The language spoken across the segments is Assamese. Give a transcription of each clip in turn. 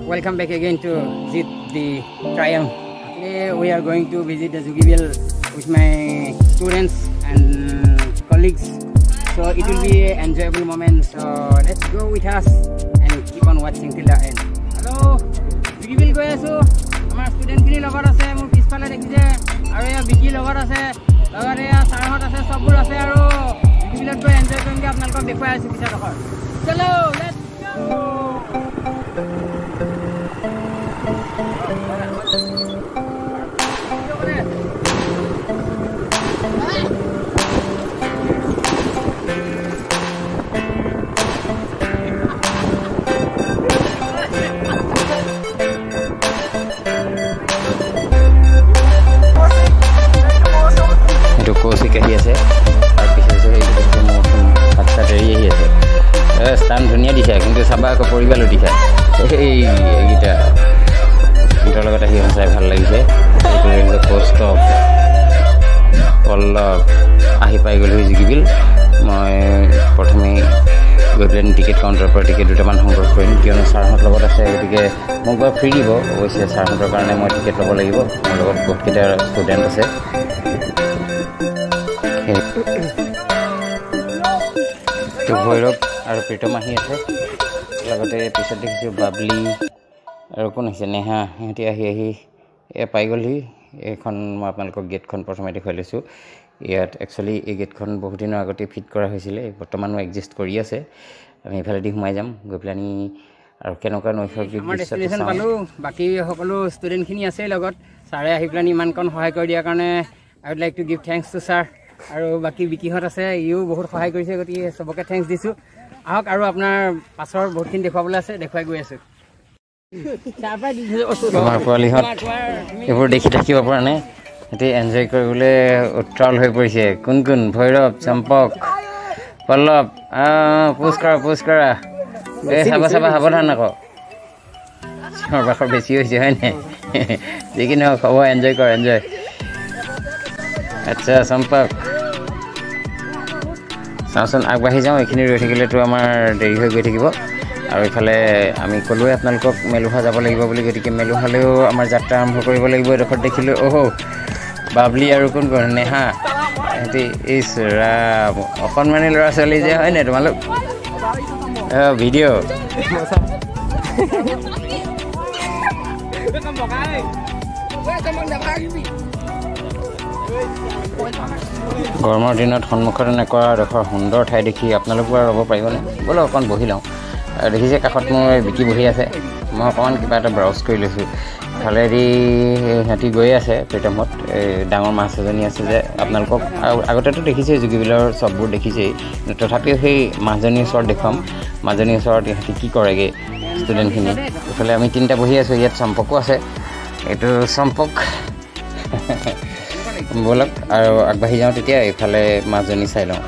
welcome back again to visit the Triumph. Today we are going to visit the Zugibel with my students and colleagues. So it will be an enjoyable moment. So let's go with us and keep on watching till the end. Hello, Zugibel go aso. Amar student kini logar ase, mur pispale dekhise. Aru ya Biki logar ase, logare ya sarhot ase, sabur ase aru Zugibel go enjoy koringe apnalok dekhoi asu pisa dokhor. Chalo, let's go. Itu kosi kahi ase ar piche se ei moutum acha deri hi ase স্থান ধুনিয়া দিছে কিন্তু চাবা আকৌ পৰিবালো দিছে এই এইটা ইন্টাৰ লগত আহি সঁচাই ভাল লাগিছে এইটো কষ্ট পল্লৱ আহি পাই গ'লো Zugibel মই প্ৰথমে গৈ প্লেন টিকেট কাউণ্টাৰৰ পৰা টিকেট দুটামান সংগ্ৰহ কৰিম কিয়নো ছাৰহঁত লগত আছে গতিকে মোক বাৰু ফ্ৰী দিব অৱশ্যে ছাৰহঁতৰ কাৰণে মই টিকেট ল'ব লাগিব মোৰ লগত বহুতকেইটা ষ্টুডেণ্ট আছে তো ভৈৰৱ আৰু প্ৰীতম আহি আছে লগতে পিছত দেখিছোঁ বাবলি আৰু কোন আছে নেহা সিহঁতি আহি পাই গ'লহি এইখন মই আপোনালোকক গেটখন প্ৰথমে দেখুৱাই লৈছোঁ ইয়াত একচুৱেলি এই গেটখন বহুত দিনৰ আগতে ফিট কৰা হৈছিলে বৰ্তমানো এক্সিষ্ট কৰি আছে আমি এইফালেদি সোমাই যাম গৈ পেলানি আৰু কেনেকুৱা নৈসৰ্গিক দৃশ্য পালোঁ বাকী সকলো ষ্টুডেণ্টখিনি আছে লগত ছাৰে আহি পেলানি ইমানকণ সহায় কৰি দিয়াৰ কাৰণে আই would like to give thanks two sir আৰু বাকী বিকিহঁত আছে ইও বহুত সহায় কৰিছে গতিকে চবকে থেংকছ দিছোঁ আহক আৰু আপোনাৰ পাছৰ বহুতখিনি দেখুৱাবলৈ আছে দেখুৱাই গৈ আছোঁ আমাৰ পোৱালিহঁত এইবোৰ দেখি থাকিব পৰা নাই সিহঁতি এনজয় কৰিবলৈ উত্ৰাল হৈ পৰিছে কোন কোন ভৈৰৱ চম্পক পল্লৱ পুচ কৰা এই চাবা সাৱধান আকৌ চিঞৰ বাখৰ বেছি হৈছে হয় নাই যি কি নহওক হ'ব এনজয় কৰ এনজয় আচ্ছা চম্পক চাওঁচোন আগবাঢ়ি যাওঁ এইখিনি ৰৈ থাকিলেতো আমাৰ দেৰি হৈ গৈ থাকিব আৰু এইফালে আমি ক'লোৱে আপোনালোকক মেলুহা যাব লাগিব বুলি গতিকে মেলুহালেও আমাৰ যাত্ৰা আৰম্ভ কৰিব লাগিব এডোখৰত দেখিলোঁ বাবলি আৰু কোন নেহা সিহঁতি ইচ ৰাম অকণমানি ল'ৰা ছোৱালী যে হয় নাই তোমালোক ভিডিঅ' গৰমৰ দিনত সন্মুখত এনেকুৱা এডোখৰ সুন্দৰ ঠাই দেখি আপোনালোকো আৰু ৰ'ব পাৰিবনে বোলো অকণ বহি লওঁ দেখিছে কাষত মোৰ বিকি বহি আছে মই অকণমান কিবা এটা ব্ৰাউজ কৰি লৈছোঁ ফালেদি সিহঁতি গৈ আছে প্ৰীতমত এই ডাঙৰ মাছ এজনী আছে যে আপোনালোকক আগতেতো দেখিছেই Zugibelৰ চববোৰ দেখিছেই তথাপিও সেই মাছজনীৰ ওচৰত দেখুৱাম মাজনীৰ ওচৰত সিহঁতি কি কৰেগৈ ষ্টুডেণ্টখিনি এইফালে আমি তিনিটা বহি আছোঁ ইয়াত চম্পকো আছে এইটো চম্পক ব'লক আৰু আগবাঢ়ি যাওঁ তেতিয়া এইফালে মাজনী চাই লওঁ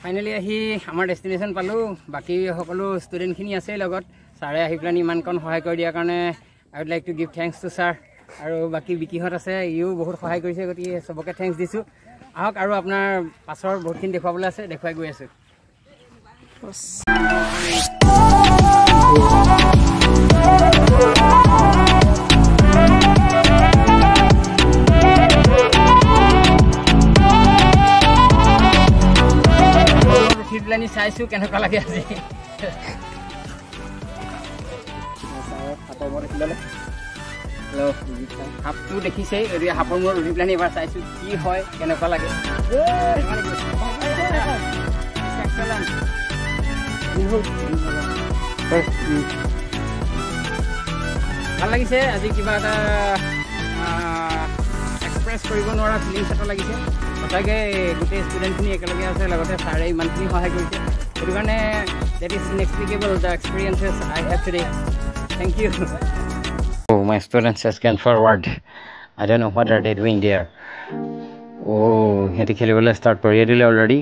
ফাইনেলি আহি আমাৰ ডেষ্টিনেশ্যন পালোঁ বাকী সকলো ষ্টুডেণ্টখিনি আছে লগত ছাৰে আহি পেলানি ইমানকণ সহায় কৰি দিয়াৰ কাৰণে আই would like to give thanks two sir আৰু বাকী বিকিহঁত আছে ইও বহুত সহায় কৰিছে গতিকে চবকে থেংকছ দিছোঁ আহক আৰু আপোনাৰ পাছৰ বহুতখিনি দেখুৱাবলৈ আছে দেখুৱাই গৈ আছোঁ প্লানি চাইছোঁ কেনেকুৱা লাগে আজি সাপটো দেখিছেই সাপৰ মূৰত উঠি পেলাই এবাৰ চাইছোঁ কি হয় কেনেকুৱা লাগে ভাল লাগিছে আজি কিবা এটা এক্সপ্ৰেছ কৰিব নোৱাৰা ফিলিংছ এটা লাগিছে সঁচাকৈ গোটেই ষ্টুডেণ্টখিনি একেলগে আছে লগতে ছাৰে ইমানখিনি সহায় কৰিছে সেইটো কাৰণে that is inexplicable the experiences I have today thank you my students has gone forward I don't know' what are they doing there সিহঁতি খেলিবলৈ ষ্টাৰ্ট কৰিয়ে দিলে অলৰেডি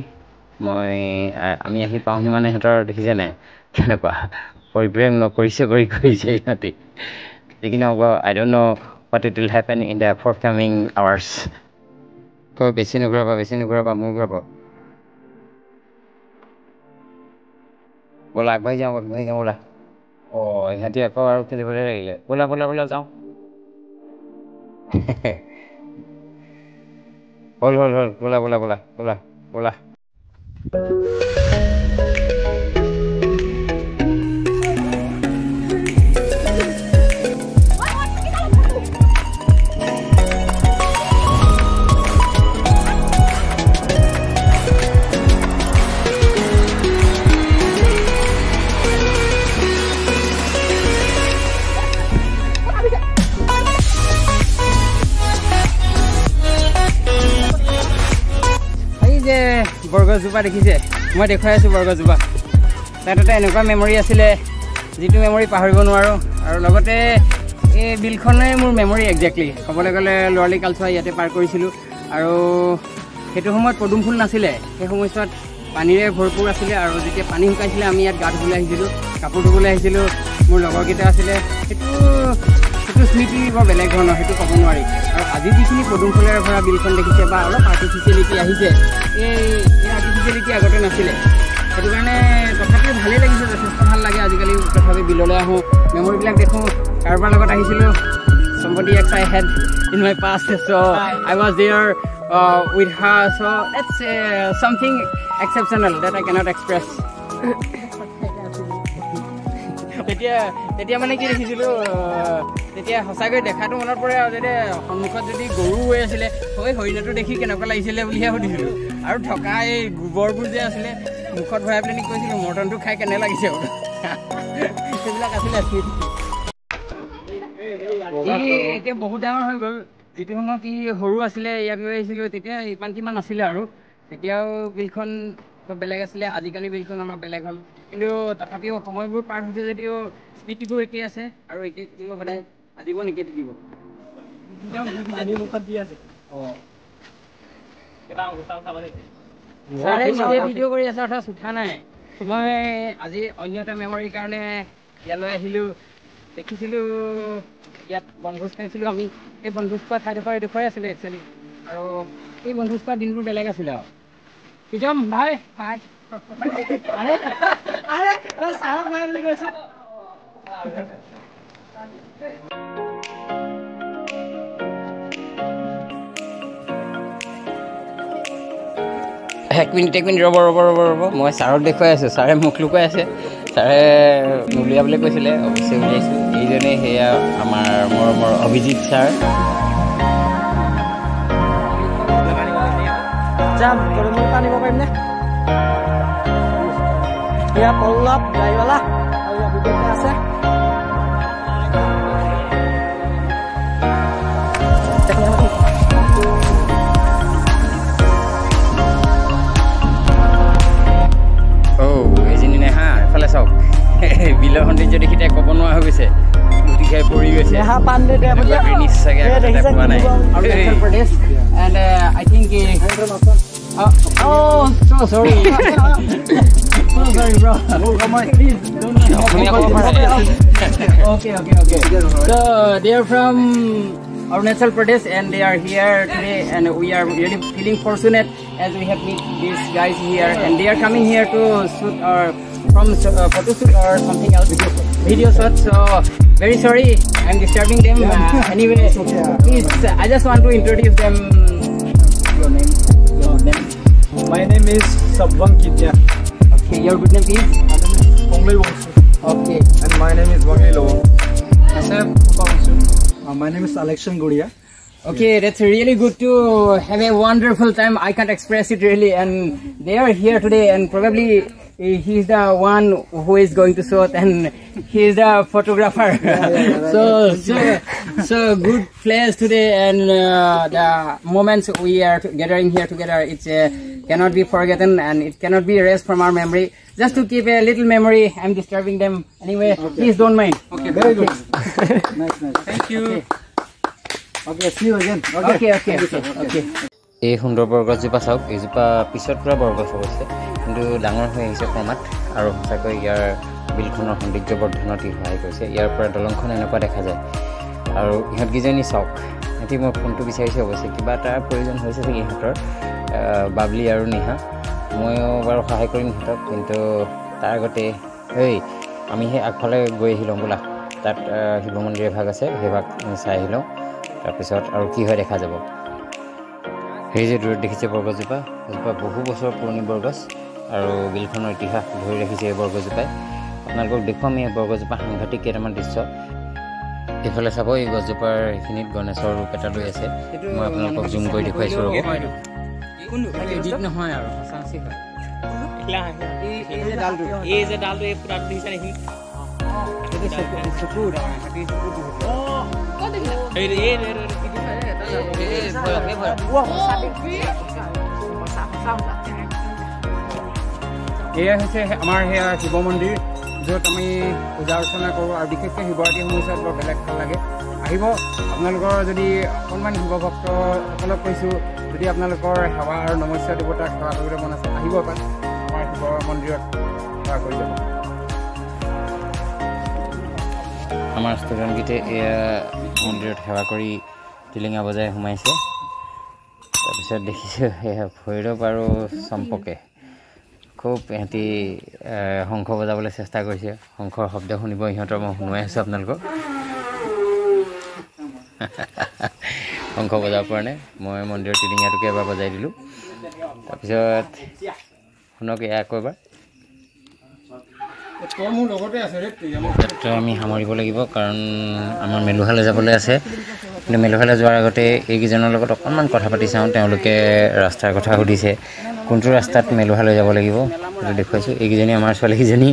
আমি আহি পাওঁহি মানে সিহঁতৰ দেখিছে নাই কেনেকুৱা পৰিপ্ৰেম নকৰিছে কৰিছে সিহঁতি যিখিনি হ'ব I don't know' what it will happen in the forthcoming hours. বেছি নুঘূৰাবা মোৰ ঘূৰাবা ব'লা আগবাঢ়ি যাওঁ ব'লা ইহঁতি আকৌ আৰু খেলিবলৈ লাগিলে ব'লা যাওঁ হ'ল ব'লা বৰগছজোপা দেখিছে মই দেখুৱাই আছোঁ বৰগছজোপা তাত এটা এনেকুৱা মেমৰি আছিলে যিটো মেমৰি পাহৰিব নোৱাৰোঁ আৰু লগতে এই বিলখনে মোৰ মেমৰি একজেক্টলি ক'বলৈ গ'লে ল'ৰালি কালচোৱা ইয়াতে পাৰ কৰিছিলোঁ আৰু সেইটো সময়ত পদুম ফুল নাছিলে সেই সময়ছোৱাত পানীৰে ভৰপূৰ আছিলে আৰু যেতিয়া পানী শুকাইছিলে আমি ইয়াত গা ধুবলৈ আহিছিলোঁ কাপোৰ ধুবলৈ আহিছিলোঁ মোৰ লগৰকেইটা আছিলে সেইটো স্মৃতি বৰ বেলেগ ধৰণৰ সেইটো ক'ব নোৱাৰি আৰু আজি যিখিনি পদুম ফুলেৰে ভৰা বিলখন দেখিছে বা অলপ আৰ্টিফিচিয়েলিটি আহিছে এই আৰ্টিফিচিয়েলিটি আগতে নাছিলে সেইটো কাৰণে তথাপিও ভালেই লাগিছে যথেষ্ট ভাল লাগে আজিকালি তথাপি বিললৈ আহোঁ মেমৰিবিলাক দেখোঁ কাৰোবাৰ লগত আহিছিলোঁ somebody else I had in my past so I was there with her so that's something exceptional that I cannot express তেতিয়া মানে কি দেখিছিলোঁ তেতিয়া সঁচাকৈ দেখাটো মনত পৰে আৰু যেতিয়া সন্মুখত যদি গৰু হৈ আছিলে হৰিণাটো দেখি কেনেকুৱা লাগিছিলে বুলিহে সুধিছিলোঁ আৰু থকা এই গোবৰবোৰ যে আছিলে মুখত ভৰাই পেলাই কৈছিলোঁ মটনটো খাই কেনে লাগিছে সেইবিলাক আছিলে এতিয়া বহুত ডাঙৰ হৈ গ'ল যিটো সময়ত কি সৰু আছিলে ইয়াত লৈ আহিছিলোঁ তেতিয়া ইমান কিমান নাছিলে আৰু তেতিয়াও বিলখন বেলেগ আছিলে আজিকালি বিলখন আমাৰ বেলেগ হ'ল কিন্তু তথাপিও সময়বোৰ পাৰ হৈছে যদিও স্মৃতিবোৰ একেই আছে আৰু একেই থাকিব সদায় আজিব একেই থাকিব ভিডিঅ' কৰি আছে অৰ্থাৎ উঠা নাই মই আজি অন্য এটা মেমৰিৰ কাৰণে ইয়ালৈ আহিলোঁ দেখিছিলোঁ ইয়াত বনভোজ খাইছিলোঁ আমি এই বনভোজ খোৱা ঠাইডোখৰ এডোখৰে আছিলে একচুৱেলি আৰু এই বনভোজ খোৱা দিনবোৰ বেলেগ আছিলে আৰু প্ৰীতম ভাই এক মিনিট ৰ'ব মই ছাৰক দেখুৱাই আছোঁ ছাৰে মুখ লুকুৱাই আছে ছাৰে উলিয়াবলৈ কৈছিলে অৱশ্যে উলিয়াইছোঁ এইজনে সেয়া আমাৰ মৰমৰ অভিজিত ছাৰ যাম আনিব পাৰিমনে এয়া পল্লৱ গাড়ীৱালা আৰু ইয়াত বিবেক আছে এজনী নেহা এফালে চাওক বিলৰ সৌন্দৰ্য দেখি তাই ক'ব নোৱাৰা হৈ গৈছে গুটি খাই পৰি গৈছে Oh, so sorry. So sorry, bro. Please don't. Okay. So they are from Arunachal Pradesh and they are here today and we are really feeling fortunate as we have met these guys here and they are coming here to shoot or from photo shoot or something else video shot. So very sorry I'm disturbing them. Anyway, please I just want to introduce them. Your name. My name is Sabwang Kitya. Okay, your good name is? Pongmel Wongsu. Okay. And my name is Wangli Lowong. My name is Alexian Guria. Okay, yes. That's really good to have a wonderful time. I can't express it really and they are here today and probably he's the one who is going to shoot, and he's the photographer. So good place today, and the moments we are gathering here together, it cannot be forgotten, and it cannot be erased from our memory. Just to keep a little memory, I'm disturbing them anyway. Please don't mind. Okay, very good. Nice. Thank you. Okay, see you again. Okay. এই সুন্দৰ বৰগছজোপা চাওক, এইজোপা পিছত পূৰা বৰগছ হৈছে, কিন্তু ডাঙৰ হৈ আহিছে ক্ৰমাৎ, আৰু সঁচাকৈ ইয়াৰ বিলখনৰ সৌন্দৰ্য বৰ্ধনত ই সহায় কৰিছে। ইয়াৰ পৰা দলংখন এনেকুৱা দেখা যায়। আৰু ইহঁতকেইজনী চাওক, সিহঁতি মই ফোনটো বিচাৰিছোঁ অৱশ্যে, কিবা এটা প্ৰয়োজন হৈছে চাগে ইহঁতৰ, বাবলি আৰু নিহা। ময়ো বাৰু সহায় কৰিম সিহঁতক, কিন্তু তাৰ আগতে আমি সেই আগফালে গৈ আহি লওঁ বোলা। তাত শিৱ মন্দিৰ এভাগ আছে, সেইভাগ চাই আহি লওঁ, তাৰপিছত আৰু কি হয় দেখা যাব। সেই যে দূৰত দেখিছে বৰগছজোপা, সেইজোপা বহু বছৰ পুৰণি বৰগছ, আৰু বিলখনৰ ইতিহাস ধৰি ৰাখিছে এই বৰগছজোপাই। আপোনালোকক দেখুৱাম এই বৰগছজোপা সাংঘাতিক কেইটামান দৃশ্য। এইফালে চাব, এই গছজোপাৰ এইখিনিত গণেশৰ ৰূপ এটা লৈ আছে। মই আপোনালোকক জুম কৰি দেখুৱাইছোঁ ৰ'ব। নহয় আৰু সঁচাচি হয়। এয়া হৈছে আমাৰ সেয়া শিৱ মন্দিৰ, য'ত আমি পূজা অৰ্চনা কৰোঁ, আৰু বিশেষকৈ শিৱৰাত্ৰি সময়ছোৱাত বৰ বেলেগ ভাল লাগে। আহিব, আপোনালোকৰ যদি অকণমান শিৱ ভক্তসকলক কৈছোঁ, যদি আপোনালোকৰ সেৱা আৰু নমস্য দেৱতাক সেৱা কৰিবলৈ মন আছে, আহিব এপাক আমাৰ শিৱ মন্দিৰত সেৱা কৰি যাব। আমাৰ ষ্টুডেণ্টকেইটাই এয়া মন্দিৰত সেৱা কৰি টিলিঙা বজাই সোমাইছে। তাৰপিছত দেখিছোঁ সেয়া ভৈৰৱ আৰু চম্পকে খুব সিহঁতি শংখ বজাবলৈ চেষ্টা কৰিছে। শংখৰ শব্দ শুনিব ইহঁতৰ, মই শুনাই আছোঁ আপোনালোকক। শংখ বজাব পৰা নাই, মই মন্দিৰৰ টিলিঙাটোকে এবাৰ বজাই দিলোঁ। তাৰপিছত শুনক এয়া আকৌ এবাৰ। আমি সামৰিব লাগিব, কাৰণ আমাৰ মেলুহালৈ যাবলৈ আছে। কিন্তু মেলুহালৈ যোৱাৰ আগতে এইকেইজনৰ লগত অকণমান কথা পাতি চাওঁ। তেওঁলোকে ৰাস্তাৰ কথা সুধিছে, কোনটো ৰাস্তাত মেলুহালৈ যাব লাগিব সেইটো দেখুৱাইছোঁ। এইকেইজনী আমাৰ ছোৱালীকেইজনী।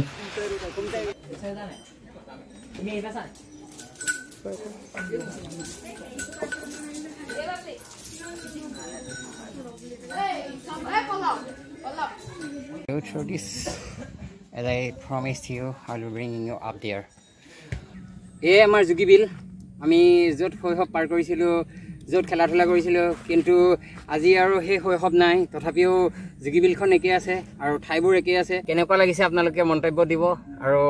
Through this, as I promised you, I will bring you up there. এই আমাৰ যোগীবিল, আমি য'ত শৈশৱ পাৰ কৰিছিলোঁ, য'ত খেলা ধূলা কৰিছিলোঁ, কিন্তু আজি আৰু সেই শৈশৱ নাই। তথাপিও যোগীবিলখন একেই আছে আৰু ঠাইবোৰ একেই আছে। কেনেকুৱা লাগিছে আপোনালোকে মন্তব্য দিব, আৰু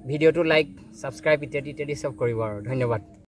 ভিডিঅ'টো লাইক, ছাবস্ক্ৰাইব ইত্যাদি চব কৰিব। আৰু ধন্যবাদ।